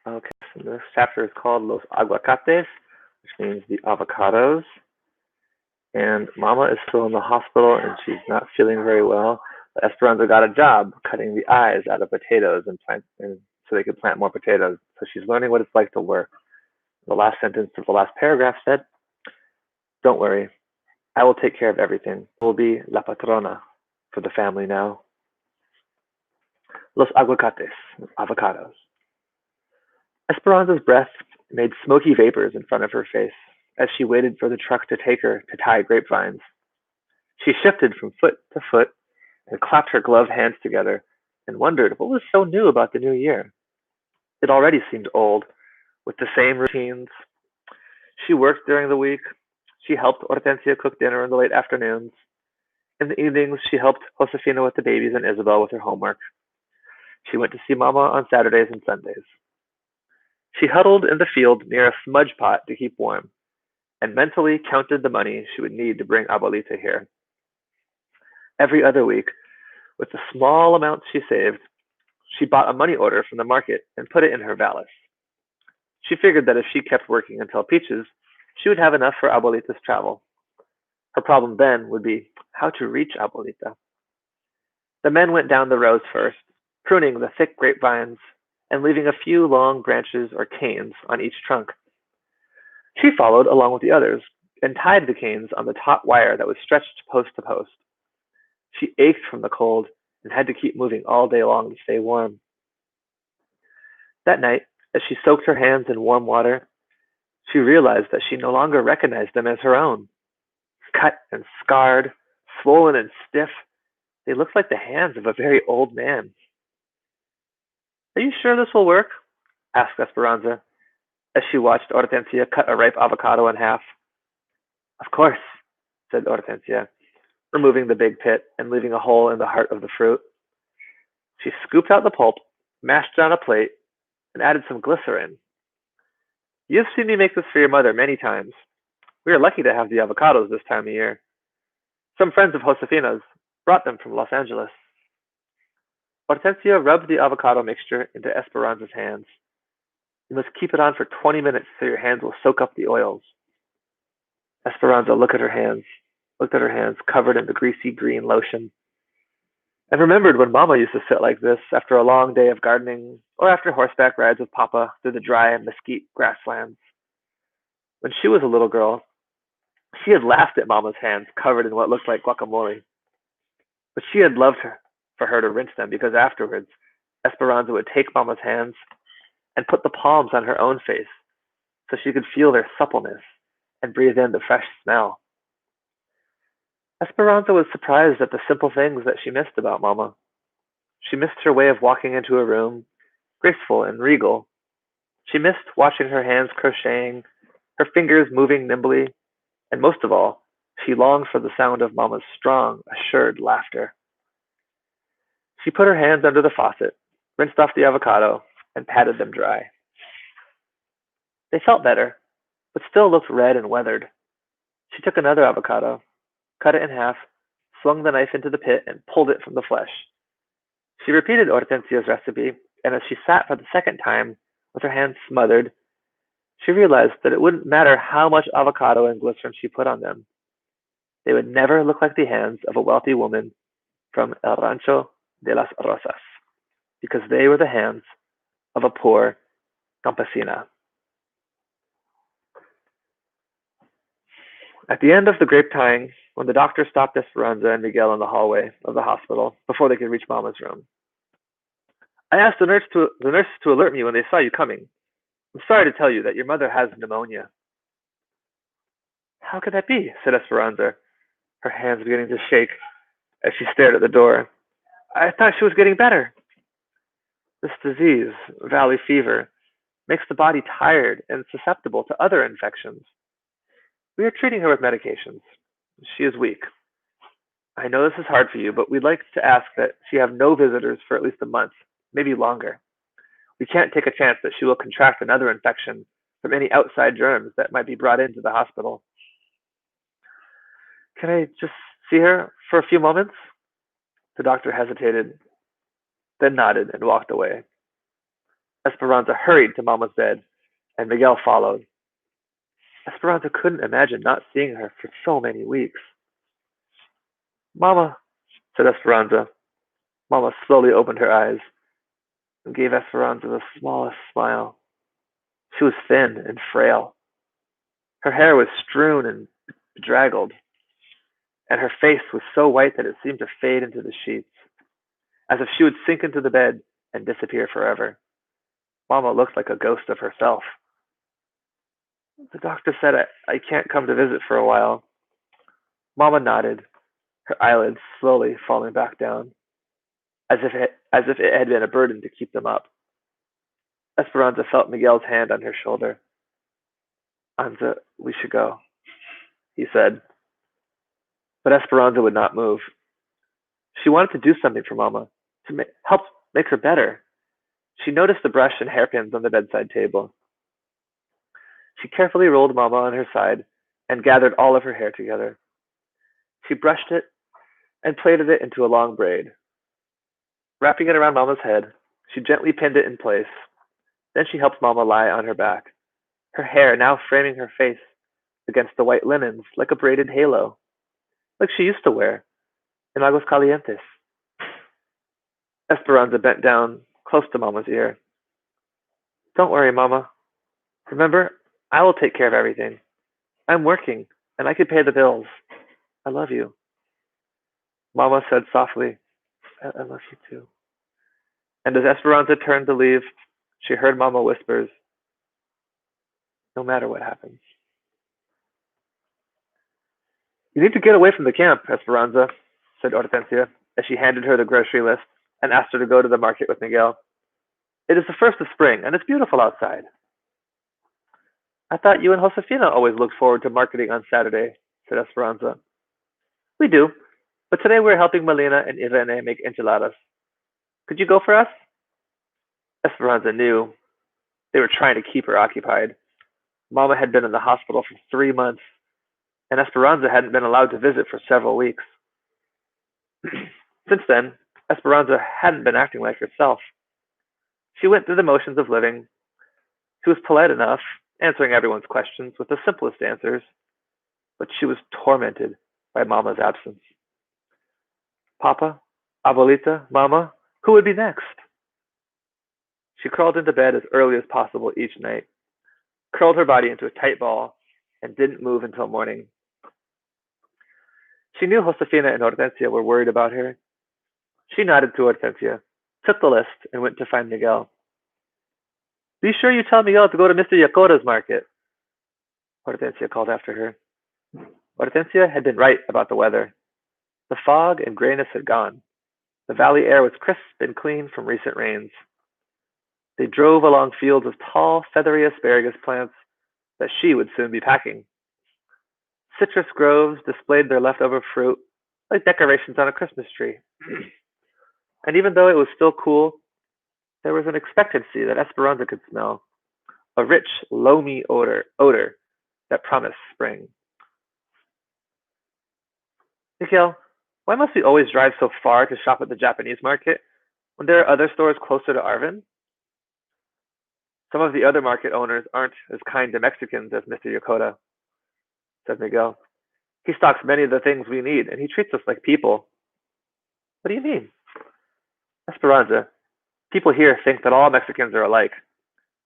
Okay, so this chapter is called Los Aguacates, which means the avocados. And Mama is still in the hospital and she's not feeling very well. But Esperanza got a job cutting the eyes out of potatoes and so they could plant more potatoes. So she's learning what it's like to work. The last sentence of the last paragraph said, "Don't worry, I will take care of everything. I will be la patrona for the family now." Los aguacates, avocados. Esperanza's breath made smoky vapors in front of her face as she waited for the truck to take her to tie grapevines. She shifted from foot to foot and clapped her gloved hands together and wondered what was so new about the new year. It already seemed old, with the same routines. She worked during the week. She helped Hortensia cook dinner in the late afternoons. In the evenings, she helped Josefina with the babies and Isabel with her homework. She went to see Mama on Saturdays and Sundays. She huddled in the field near a smudge pot to keep warm and mentally counted the money she would need to bring Abuelita here. Every other week, with the small amounts she saved, she bought a money order from the market and put it in her valise. She figured that if she kept working until peaches, she would have enough for Abuelita's travel. Her problem then would be how to reach Abuelita. The men went down the rows first, pruning the thick grapevines and leaving a few long branches or canes on each trunk. She followed along with the others and tied the canes on the taut wire that was stretched post to post. She ached from the cold and had to keep moving all day long to stay warm. That night, as she soaked her hands in warm water, she realized that she no longer recognized them as her own. Cut and scarred, swollen and stiff, they looked like the hands of a very old man. "Are you sure this will work?" asked Esperanza as she watched Hortensia cut a ripe avocado in half. "Of course," said Hortensia, removing the big pit and leaving a hole in the heart of the fruit. She scooped out the pulp, mashed it on a plate, and added some glycerin. "You've seen me make this for your mother many times. We are lucky to have the avocados this time of year. Some friends of Josefina's brought them from Los Angeles." Hortensia rubbed the avocado mixture into Esperanza's hands. "You must keep it on for 20 minutes so your hands will soak up the oils." Esperanza looked at her hands covered in the greasy green lotion, and remembered when Mama used to sit like this after a long day of gardening or after horseback rides with Papa through the dry mesquite grasslands. When she was a little girl, she had laughed at Mama's hands covered in what looked like guacamole, but she had loved her for her to rinse them because afterwards, Esperanza would take Mama's hands and put the palms on her own face so she could feel their suppleness and breathe in the fresh smell. Esperanza was surprised at the simple things that she missed about Mama. She missed her way of walking into a room, graceful and regal. She missed watching her hands crocheting, her fingers moving nimbly, and most of all, she longed for the sound of Mama's strong, assured laughter. She put her hands under the faucet, rinsed off the avocado, and patted them dry. They felt better, but still looked red and weathered. She took another avocado, cut it in half, swung the knife into the pit, and pulled it from the flesh. She repeated Hortensia's recipe, and as she sat for the second time, with her hands smothered, she realized that it wouldn't matter how much avocado and glycerin she put on them. They would never look like the hands of a wealthy woman from El Rancho de las Rosas, because they were the hands of a poor campesina. At the end of the grape tying, when the doctor stopped Esperanza and Miguel in the hallway of the hospital before they could reach Mama's room, "I asked the nurses to alert me when they saw you coming. I'm sorry to tell you that your mother has pneumonia." "How could that be?" said Esperanza, her hands beginning to shake as she stared at the door. "I thought she was getting better." "This disease, valley fever, makes the body tired and susceptible to other infections. We are treating her with medications. She is weak. I know this is hard for you, but we'd like to ask that she have no visitors for at least a month, maybe longer. We can't take a chance that she will contract another infection from any outside germs that might be brought into the hospital." "Can I just see her for a few moments?" The doctor hesitated, then nodded and walked away. Esperanza hurried to Mama's bed, and Miguel followed. Esperanza couldn't imagine not seeing her for so many weeks. Mama, said Esperanza. Mama slowly opened her eyes and gave Esperanza the smallest smile. She was thin and frail. Her hair was strewn and bedraggled, and her face was so white that it seemed to fade into the sheets, as if she would sink into the bed and disappear forever. Mama looked like a ghost of herself. The doctor said I can't come to visit for a while. Mama nodded, her eyelids slowly falling back down, as if it had been a burden to keep them up. Esperanza felt Miguel's hand on her shoulder. Anza, we should go, he said. But Esperanza would not move. She wanted to do something for Mama, to help make her better. She noticed the brush and hairpins on the bedside table. She carefully rolled Mama on her side and gathered all of her hair together. She brushed it and plaited it into a long braid. Wrapping it around Mama's head, she gently pinned it in place. Then she helped Mama lie on her back, her hair now framing her face against the white linens like a braided halo, like she used to wear in Aguascalientes. Esperanza bent down close to Mama's ear. Don't worry, Mama. Remember, I will take care of everything. I'm working, and I can pay the bills. I love you. Mama said softly, I love you too. And as Esperanza turned to leave, she heard Mama whispers, no matter what happens. You need to get away from the camp, Esperanza, said Hortensia, as she handed her the grocery list and asked her to go to the market with Miguel. It is the first of spring, and it's beautiful outside. I thought you and Josefina always looked forward to marketing on Saturday, said Esperanza. We do, but today we're helping Melina and Irene make enchiladas. Could you go for us? Esperanza knew they were trying to keep her occupied. Mama had been in the hospital for 3 months, and Esperanza hadn't been allowed to visit for several weeks. Since then, Esperanza hadn't been acting like herself. She went through the motions of living. She was polite enough, answering everyone's questions with the simplest answers, but she was tormented by Mama's absence. Papa, Abuelita, Mama, who would be next? She crawled into bed as early as possible each night, curled her body into a tight ball, and didn't move until morning. She knew Josefina and Hortensia were worried about her. She nodded to Hortensia, took the list, and went to find Miguel. Be sure you tell Miguel to go to Mr. Yakota's market, Hortensia called after her. Hortensia had been right about the weather. The fog and grayness had gone. The valley air was crisp and clean from recent rains. They drove along fields of tall, feathery asparagus plants that she would soon be packing. Citrus groves displayed their leftover fruit like decorations on a Christmas tree. And even though it was still cool, there was an expectancy that Esperanza could smell, a rich, loamy odor that promised spring. Miguel, why must we always drive so far to shop at the Japanese market when there are other stores closer to Arvin? Some of the other market owners aren't as kind to Mexicans as Mr. Yokota, said Miguel. He stocks many of the things we need, and he treats us like people. What do you mean? Esperanza, people here think that all Mexicans are alike.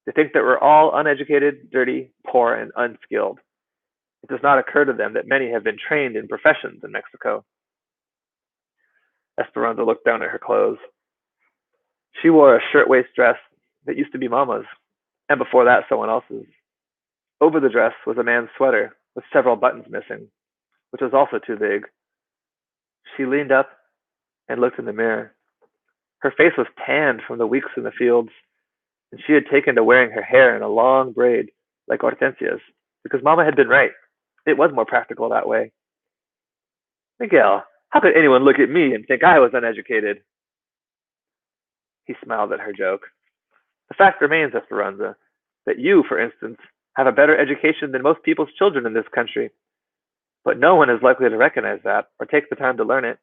They think that we're all uneducated, dirty, poor, and unskilled. It does not occur to them that many have been trained in professions in Mexico. Esperanza looked down at her clothes. She wore a shirtwaist dress that used to be Mama's, and before that someone else's. Over the dress was a man's sweater with several buttons missing, which was also too big. She leaned up and looked in the mirror. Her face was tanned from the weeks in the fields, and she had taken to wearing her hair in a long braid like Hortensia's, because Mama had been right. It was more practical that way. Miguel, how could anyone look at me and think I was uneducated? He smiled at her joke. The fact remains, Esperanza, that you, for instance, have a better education than most people's children in this country. But no one is likely to recognize that or take the time to learn it.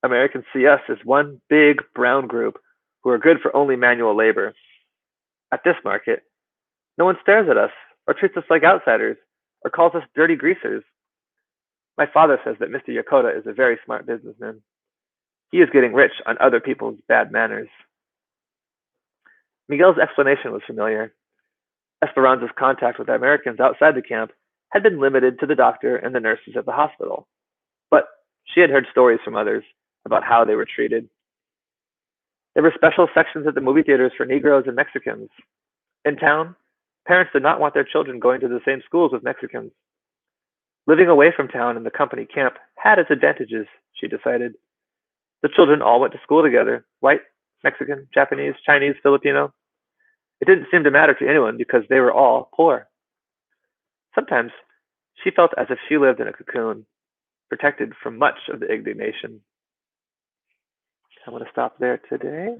Americans see us as one big brown group who are good for only manual labor. At this market, no one stares at us, or treats us like outsiders, or calls us dirty greasers. My father says that Mr. Yokota is a very smart businessman. He is getting rich on other people's bad manners. Miguel's explanation was familiar. Esperanza's contact with Americans outside the camp had been limited to the doctor and the nurses at the hospital, but she had heard stories from others about how they were treated. There were special sections at the movie theaters for Negroes and Mexicans. In town, parents did not want their children going to the same schools with Mexicans. Living away from town in the company camp had its advantages, she decided. The children all went to school together, white, Mexican, Japanese, Chinese, Filipino. It didn't seem to matter to anyone because they were all poor. Sometimes she felt as if she lived in a cocoon, protected from much of the indignation. I'm going to stop there today.